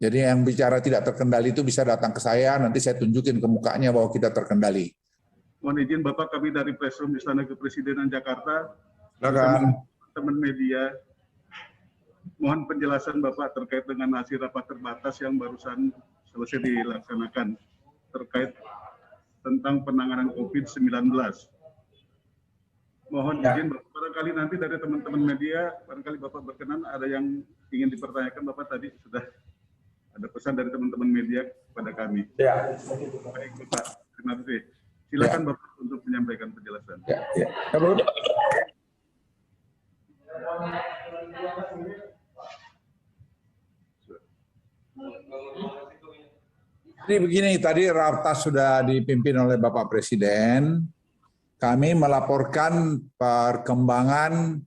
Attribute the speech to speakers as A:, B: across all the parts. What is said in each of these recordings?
A: Jadi yang bicara tidak terkendali itu bisa datang ke saya, nanti saya tunjukin ke mukanya bahwa kita terkendali.
B: Mohon izin Bapak, kami dari Press Room Istana Kepresidenan Jakarta, teman-teman media, mohon penjelasan Bapak terkait dengan hasil rapat terbatas yang barusan selesai dilaksanakan terkait tentang penanganan COVID-19. Mohon izin Bapak, barangkali nanti dari teman-teman media, barangkali Bapak berkenan ada yang ingin dipertanyakan Bapak, tadi sudah ada pesan dari teman-teman media kepada kami.
A: Ya.
B: Baik Bapak, terima kasih. Silakan Bapak untuk menyampaikan penjelasan.
A: Ya. Jadi begini, tadi rapat sudah dipimpin oleh Bapak Presiden. Kami melaporkan perkembangan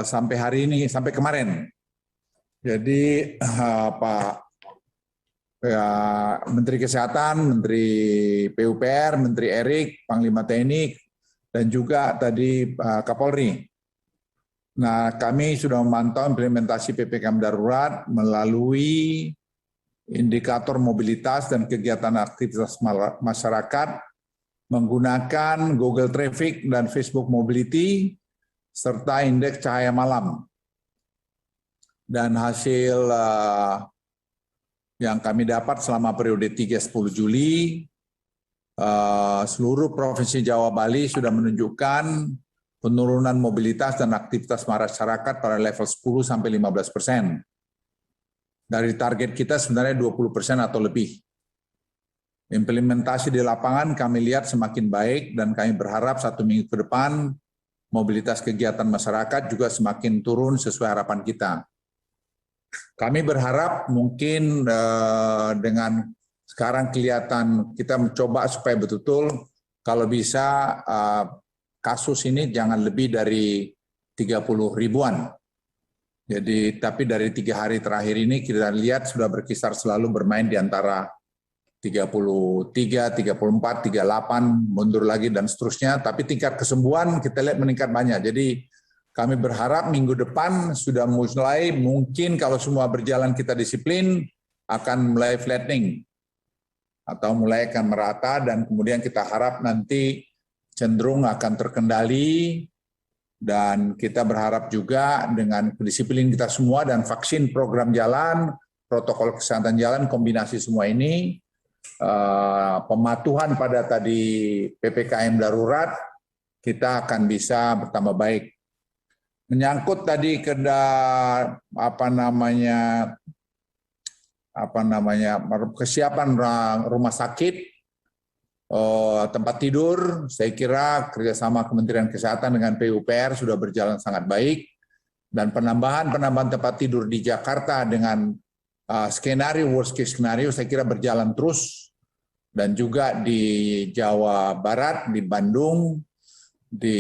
A: sampai hari ini, sampai kemarin. Jadi Menteri Kesehatan, Menteri PUPR, Menteri Erik, Panglima TNI, dan juga tadi Kapolri. Nah, kami sudah memantau implementasi PPKM darurat melalui indikator mobilitas dan kegiatan aktivitas masyarakat menggunakan Google Traffic dan Facebook Mobility serta indeks cahaya malam. Dan hasil yang kami dapat selama periode 3-10 Juli, seluruh Provinsi Jawa Bali sudah menunjukkan penurunan mobilitas dan aktivitas masyarakat pada level 10-15%. Dari target kita sebenarnya 20% atau lebih. Implementasi di lapangan kami lihat semakin baik dan kami berharap 1 minggu ke depan mobilitas kegiatan masyarakat juga semakin turun sesuai harapan kita. Kami berharap mungkin dengan sekarang kelihatan kita mencoba supaya betul-betul kalau bisa kasus ini jangan lebih dari 30 ribuan. Jadi tapi dari 3 hari terakhir ini kita lihat sudah berkisar selalu bermain di antara 33, 34, 38, mundur lagi dan seterusnya. Tapi tingkat kesembuhan kita lihat meningkat banyak. Jadi kami berharap minggu depan sudah mulai, mungkin kalau semua berjalan kita disiplin, akan mulai flattening. Atau mulai akan merata dan kemudian kita harap nanti cenderung akan terkendali. Dan kita berharap juga dengan kedisiplin kita semua dan vaksin program jalan, protokol kesehatan jalan, kombinasi semua ini, pematuhan pada tadi PPKM darurat, kita akan bisa bertambah baik. Menyangkut tadi kesiapan rumah sakit, tempat tidur, saya kira kerjasama Kementerian Kesehatan dengan PUPR sudah berjalan sangat baik, dan penambahan tempat tidur di Jakarta dengan skenario worst case skenario saya kira berjalan terus, dan juga di Jawa Barat, di Bandung, di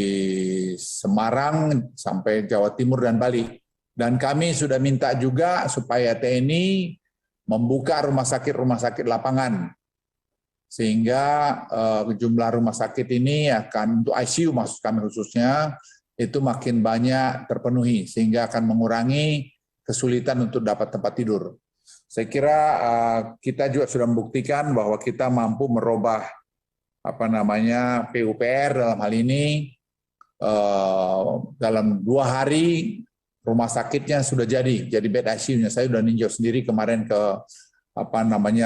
A: Semarang, sampai Jawa Timur dan Bali. Dan kami sudah minta juga supaya TNI membuka rumah sakit lapangan. Sehingga jumlah rumah sakit ini akan, untuk ICU maksud kami khususnya, itu makin banyak terpenuhi. Sehingga akan mengurangi kesulitan untuk dapat tempat tidur. Saya kira kita juga sudah membuktikan bahwa kita mampu merubah PUPR dalam hal ini dalam 2 hari rumah sakitnya sudah jadi bed ICU-nya. Saya sudah ninjau sendiri kemarin ke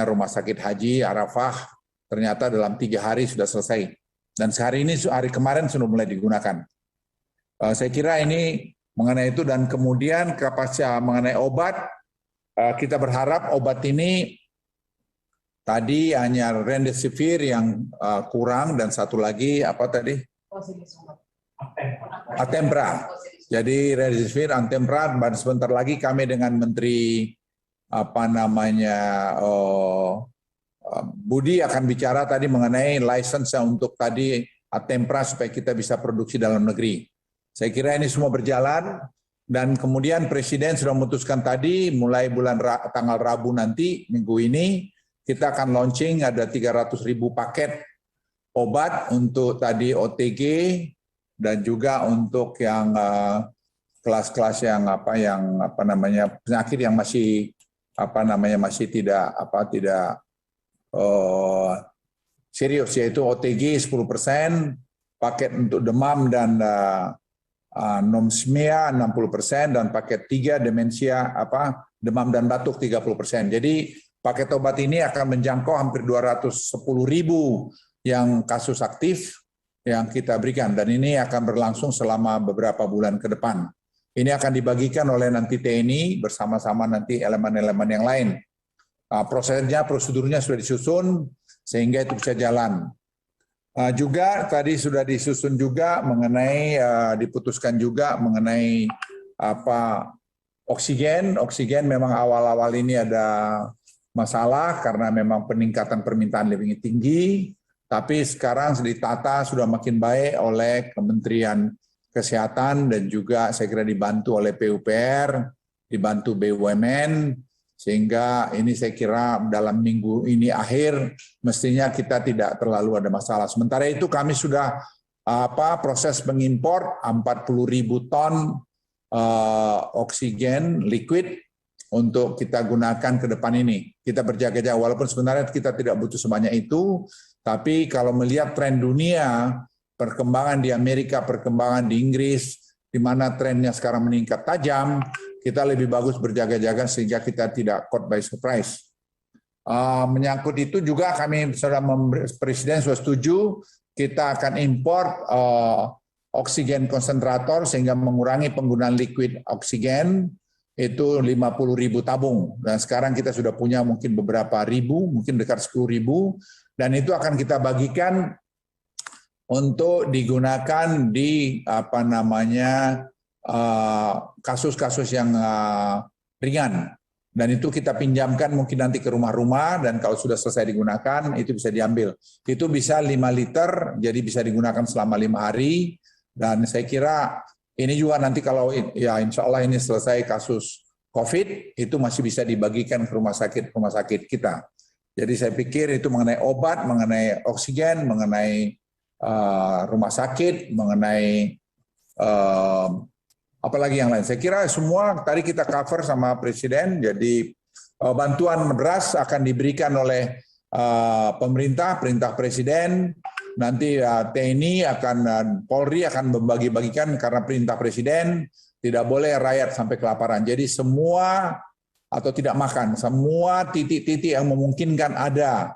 A: rumah sakit Haji Arafah, ternyata dalam 3 hari sudah selesai. Dan hari kemarin sudah mulai digunakan. Saya kira ini mengenai itu, dan kemudian kapasitas mengenai obat, kita berharap obat ini tadi hanya remdesivir yang kurang, dan satu lagi Antempra. Jadi remdesivir, Antempra, dan sebentar lagi kami dengan Menteri Budi akan bicara tadi mengenai license untuk tadi Antempra supaya kita bisa produksi dalam negeri. Saya kira ini semua berjalan, dan kemudian Presiden sudah memutuskan tadi mulai tanggal Rabu nanti, minggu ini, kita akan launching ada 300.000 paket obat untuk tadi OTG dan juga untuk yang kelas-kelas yang penyakit yang masih masih tidak serius, yaitu OTG 10%, paket untuk demam dan anosmia 60%, dan paket 3 demensia demam dan batuk 30%. Jadi paket obat ini akan menjangkau hampir 210.000 yang kasus aktif yang kita berikan, dan ini akan berlangsung selama beberapa bulan ke depan. Ini akan dibagikan oleh nanti TNI bersama-sama nanti elemen-elemen yang lain. Prosesnya, prosedurnya sudah disusun sehingga itu bisa jalan. Juga tadi sudah disusun juga mengenai diputuskan juga mengenai oksigen. Oksigen memang awal-awal ini ada masalah karena memang peningkatan permintaan lebih tinggi, tapi sekarang ditata sudah makin baik oleh Kementerian Kesehatan dan juga saya kira dibantu oleh PUPR, dibantu BUMN, sehingga ini saya kira dalam minggu ini akhir mestinya kita tidak terlalu ada masalah. Sementara itu kami sudah proses mengimpor 40.000 ton oksigen liquid untuk kita gunakan ke depan ini. Kita berjaga-jaga, walaupun sebenarnya kita tidak butuh sebanyak itu, tapi kalau melihat tren dunia, perkembangan di Amerika, perkembangan di Inggris, di mana trennya sekarang meningkat tajam, kita lebih bagus berjaga-jaga sehingga kita tidak caught by surprise. Menyangkut itu juga kami Presiden sudah setuju, kita akan import oksigen konsentrator sehingga mengurangi penggunaan liquid oksigen, itu 50.000 tabung. Dan sekarang kita sudah punya mungkin beberapa ribu, mungkin dekat 10.000, dan itu akan kita bagikan untuk digunakan di kasus-kasus yang ringan. Dan itu kita pinjamkan mungkin nanti ke rumah-rumah, dan kalau sudah selesai digunakan itu bisa diambil. Itu bisa 5 liter, jadi bisa digunakan selama 5 hari. Dan saya kira ini juga nanti kalau ya insya Allah ini selesai kasus COVID, itu masih bisa dibagikan ke rumah sakit kita. Jadi saya pikir itu mengenai obat, mengenai oksigen, mengenai rumah sakit, mengenai apalagi yang lain. Saya kira semua tadi kita cover sama Presiden, jadi bantuan beras akan diberikan oleh pemerintah, perintah Presiden, nanti TNI Polri akan membagi-bagikan karena perintah Presiden, tidak boleh rakyat sampai kelaparan. Jadi semua atau tidak makan, semua titik-titik yang memungkinkan ada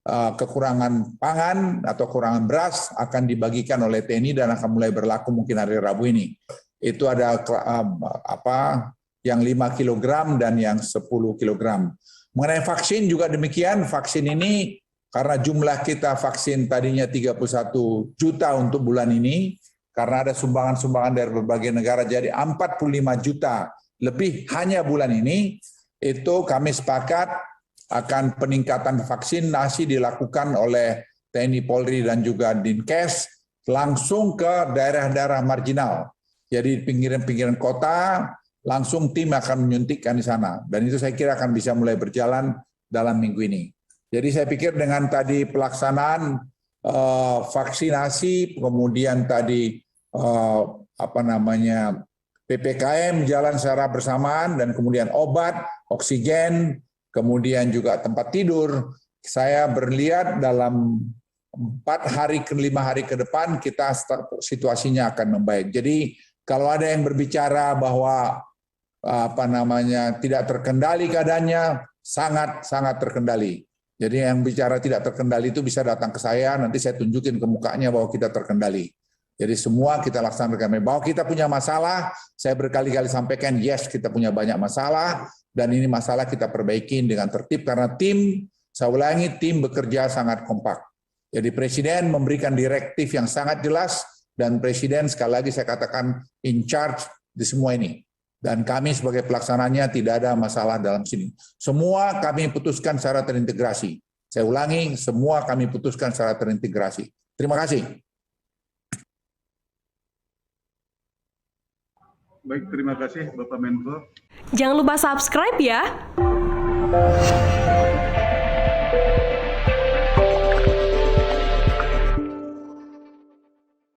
A: kekurangan pangan atau kekurangan beras akan dibagikan oleh TNI dan akan mulai berlaku mungkin hari Rabu ini. Itu ada yang 5 kg dan yang 10 kg. Mengenai vaksin juga demikian, vaksin ini karena jumlah kita vaksin tadinya 31 juta untuk bulan ini, karena ada sumbangan-sumbangan dari berbagai negara, jadi 45 juta lebih hanya bulan ini, itu kami sepakat akan peningkatan vaksinasi dilakukan oleh TNI Polri dan juga Dinkes langsung ke daerah-daerah marginal. Jadi pinggiran-pinggiran kota, langsung tim akan menyuntikkan di sana. Dan itu saya kira akan bisa mulai berjalan dalam minggu ini. Jadi saya pikir dengan tadi pelaksanaan vaksinasi, kemudian tadi PPKM jalan secara bersamaan, dan kemudian obat, oksigen, kemudian juga tempat tidur, saya berlihat dalam 4 hari ke 5 hari ke depan kita situasinya akan membaik. Jadi kalau ada yang berbicara bahwa tidak terkendali keadaannya, sangat terkendali. Jadi yang bicara tidak terkendali itu bisa datang ke saya, nanti saya tunjukin ke mukanya bahwa kita terkendali. Jadi semua kita laksanakan. Bahwa kita punya masalah, saya berkali-kali sampaikan, yes kita punya banyak masalah, dan ini masalah kita perbaikin dengan tertib, karena tim, saya ulangi, tim bekerja sangat kompak. Jadi Presiden memberikan direktif yang sangat jelas, dan Presiden sekali lagi saya katakan in charge di semua ini. Dan kami sebagai pelaksananya tidak ada masalah dalam sini. Semua kami putuskan secara terintegrasi. Saya ulangi, semua kami putuskan secara terintegrasi. Terima kasih.
B: Baik, terima kasih Bapak Menko.
C: Jangan lupa subscribe ya.